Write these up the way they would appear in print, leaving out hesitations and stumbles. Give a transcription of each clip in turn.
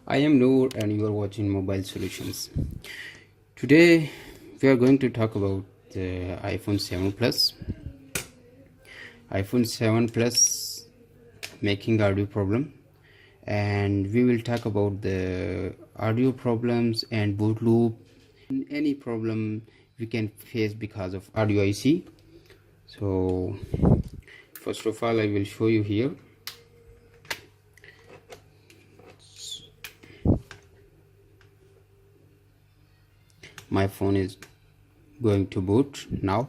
I am Noor and you are watching Mobile Solutions. Today we are going to talk about the iPhone 7 Plus. iPhone 7 Plus making audio problem, and we will talk about the audio problems and boot loop, any problem we can face because of audio IC. So first of all I will show you here. My phone is going to boot now.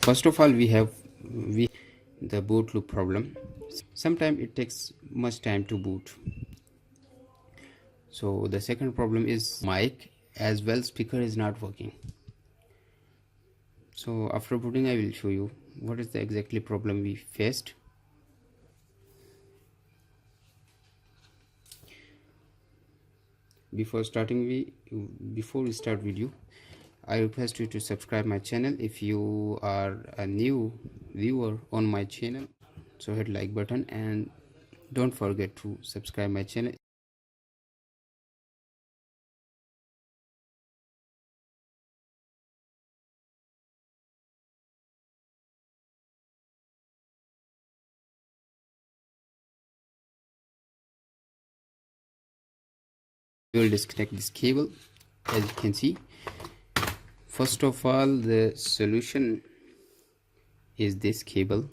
First of all we have the boot loop problem. Sometimes it takes much time to boot. So the second problem is mic as well speaker is not working. So after booting I will show you what is the exactly problem we faced. Before we start video, I request you to subscribe my channel if you are a new viewer on my channel. So hit like button and don't forget to subscribe my channel. We will disconnect this cable. As you can see, first of all the solution is this cable.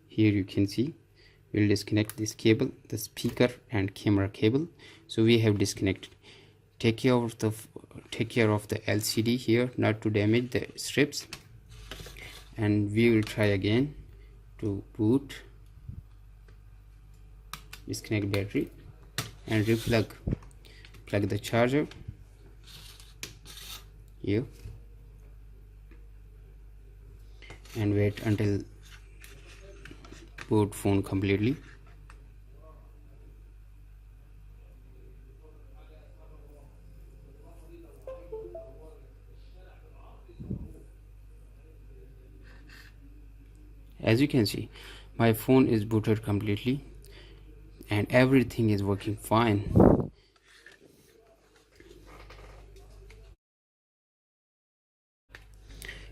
Here you can see we'll disconnect this cable, the speaker and camera cable. So we have disconnected. Take care of the LCD here not to damage the strips, and we will try again to boot. Disconnect battery and plug the charger here and wait until boot phone completely. As you can see, my phone is booted completely and everything is working fine.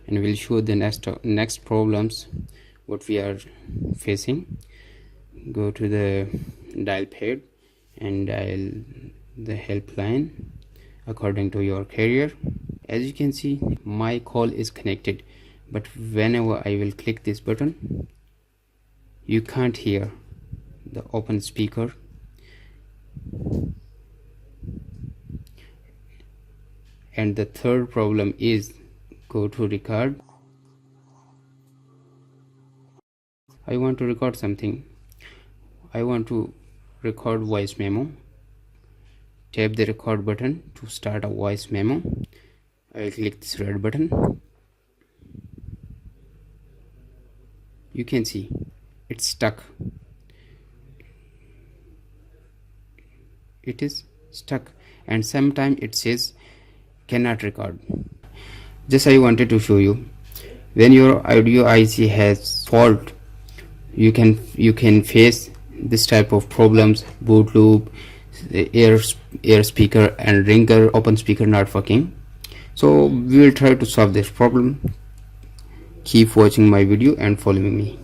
And we'll show the next problems what we are facing. Go to the dial pad and dial the helpline according to your carrier. As you can see, my call is connected, but whenever I will click this button, you can't hear the open speaker. And the third problem is go to record. I want to record something. I want to record voice memo. Tap the record button to start a voice memo. I will click this red button. You can see it's stuck. It is stuck, and sometimes it says cannot record. Just I wanted to show you, when your audio IC has fault, you can face this type of problems: boot loop, air speaker and ringer, open speaker not working. So we will try to solve this problem. Keep watching my video and following me.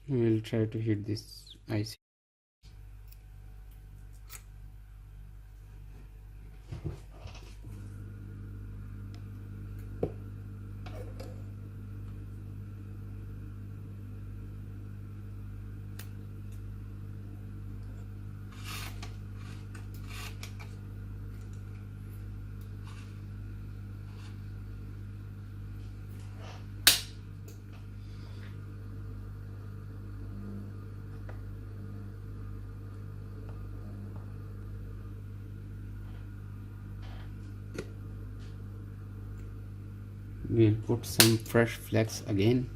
We will try to hit this IC. We'll put some fresh flex again.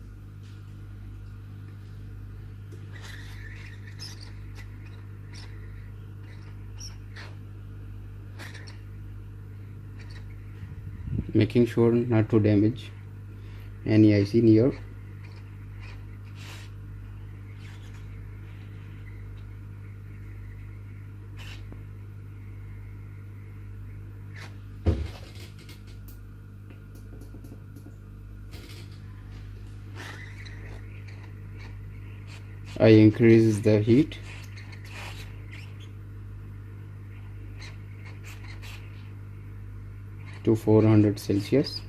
Making sure not to damage any IC near. I increase the heat to 400 Celsius.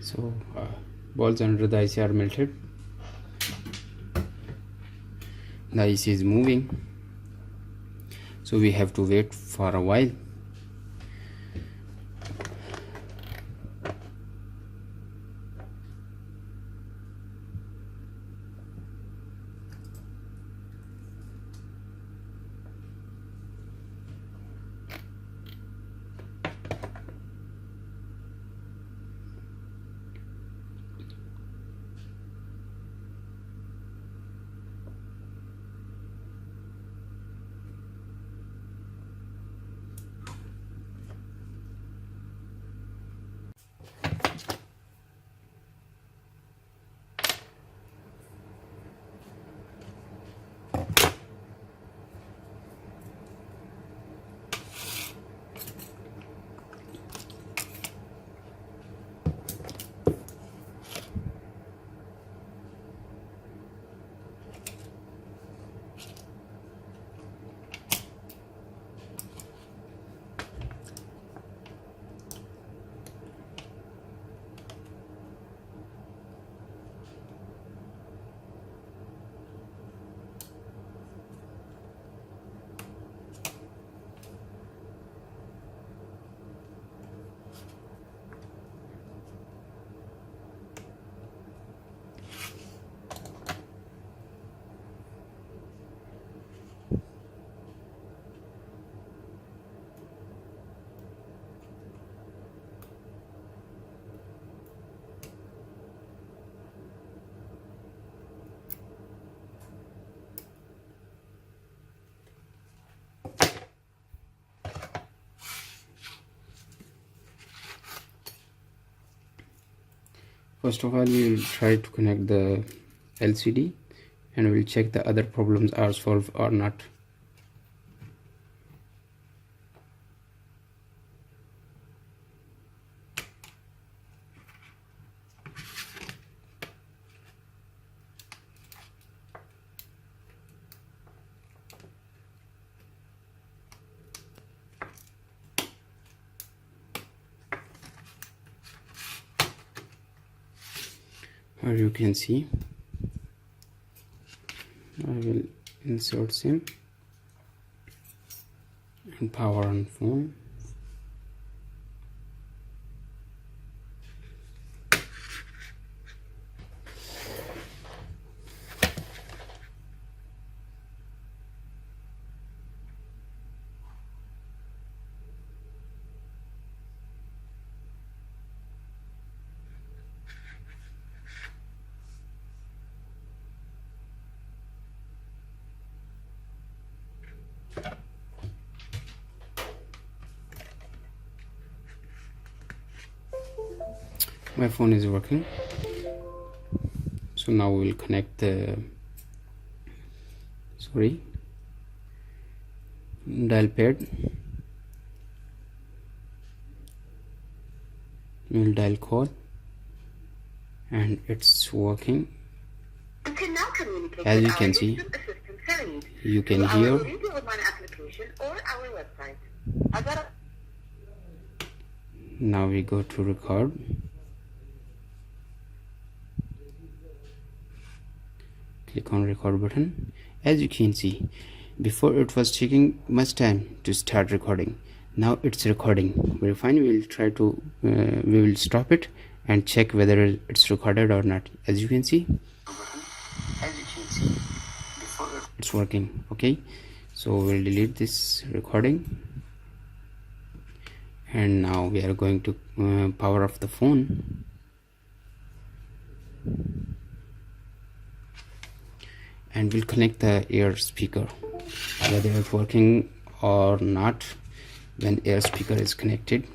So balls under the IC are melted. The IC is moving, so we have to wait for a while. First of all, we will try to connect the LCD and we'll check the other problems are solved or not. Here you can see I will insert SIM and power on phone. My phone is working, so now we will connect the dial pad, we'll dial code, and it's working. As you can see, you can hear. Now we go to record. Click on record button. As you can see, before it was taking much time to start recording. Now it's recording very fine. We will try to we will stop it and check whether it's recorded or not. As you can see, it's working. Okay, so we'll delete this recording, and now we are going to power off the phone. And we'll connect the ear speaker, whether it's working or not. When ear speaker is connected,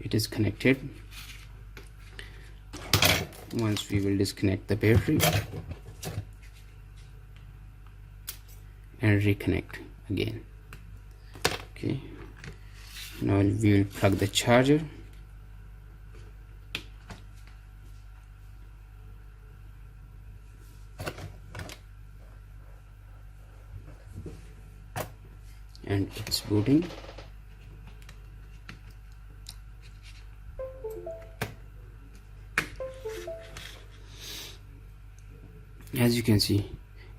it is connected. Once we will disconnect the battery and reconnect again. Okay, now we will plug the charger. And it's booting. As you can see,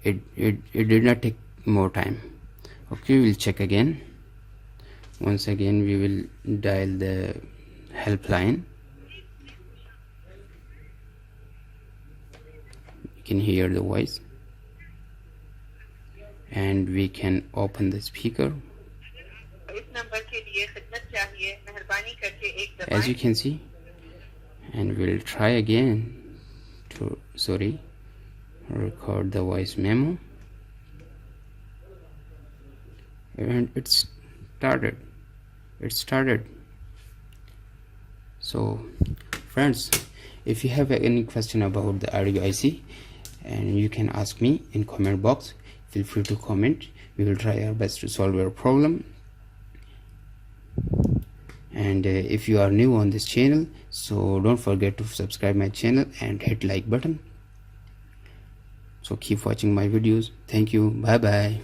it did not take more time. Okay, we'll check again. Once again we will dial the helpline. You can hear the voice, and we can open the speaker. As you can see, and we'll try again to record the voice memo, and it started. So friends, if you have any question about the audio IC, and you can ask me in comment box. Feel free to comment. We will try our best to solve your problem. And if you are new on this channel, so don't forget to subscribe my channel and hit like button. So keep watching my videos. Thank you. Bye bye.